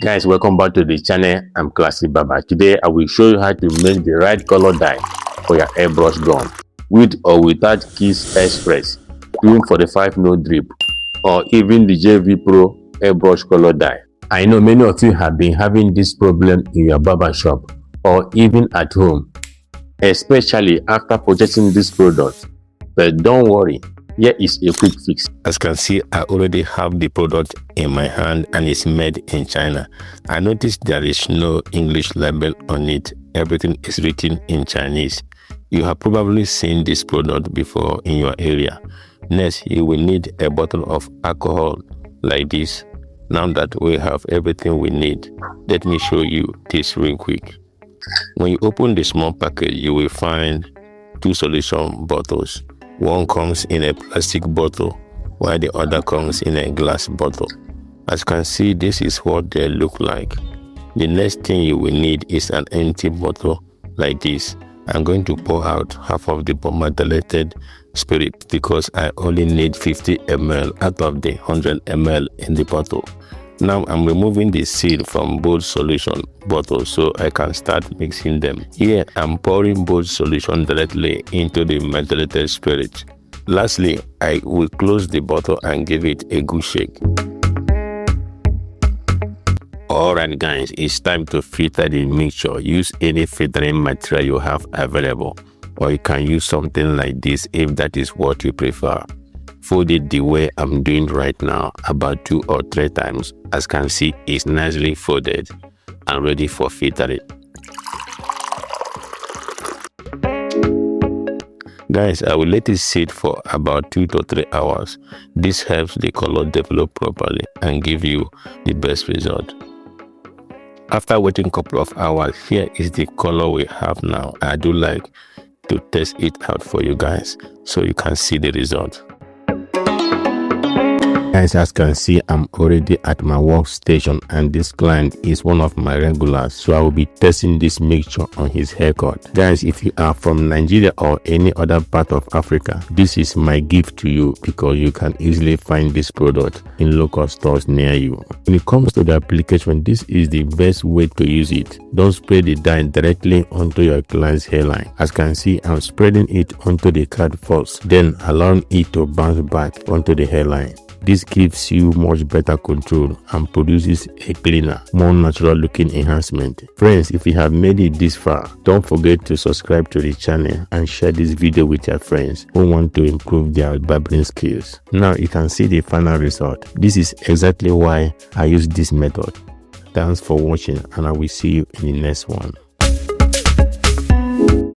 Guys, welcome back to the channel. I'm Classic Barber. Today I will show you how to make the right color dye for your airbrush gun with or without Kiss Express, Tomb45 No Drip, or even the PRO Airbrush Color Dye. I know many of you have been having this problem in your barber shop or even at home, especially after purchasing this product. But don't worry, here is a quick fix. As you can see, I already have the product in my hand and it's made in China. I noticed there is no English label on it. Everything is written in Chinese. You have probably seen this product before in your area. Next, you will need a bottle of alcohol like this. Now that we have everything we need, let me show you this real quick. When you open the small package, you will find two solution bottles. One comes in a plastic bottle, while the other comes in a glass bottle. As you can see, this is what they look like. The next thing you will need is an empty bottle like this. I'm going to pour out half of the methylated spirit because I only need 50 ml out of the 100 ml in the bottle. Now I'm removing the seal from both solution bottles so I can start mixing them. Here I'm pouring both solution directly into the methylated spirit. Lastly, I will close the bottle and give it a good shake. Alright guys, it's time to filter the mixture. Use any filtering material you have available, or you can use something like this if that is what you prefer. Fold it the way I'm doing right now, about 2 or 3 times. As you can see, it's nicely folded and ready for filtering. Guys, I will let it sit for about 2 to 3 hours. This helps the color develop properly and give you the best result. After waiting a couple of hours, here is the color we have now. I do like to test it out for you guys so you can see the result. Guys, as you can see, I'm already at my workstation and this client is one of my regulars, so I will be testing this mixture on his haircut. Guys, if you are from Nigeria or any other part of Africa, this is my gift to you because you can easily find this product in local stores near you. When it comes to the application, this is the best way to use it. Don't spray the dye directly onto your client's hairline. As you can see, I'm spreading it onto the card first, then allowing it to bounce back onto the hairline. This gives you much better control and produces a cleaner, more natural looking enhancement. Friends, if you have made it this far, don't forget to subscribe to the channel and share this video with your friends who want to improve their barbering skills. Now you can see the final result. This is exactly why I use this method. Thanks for watching and I will see you in the next one.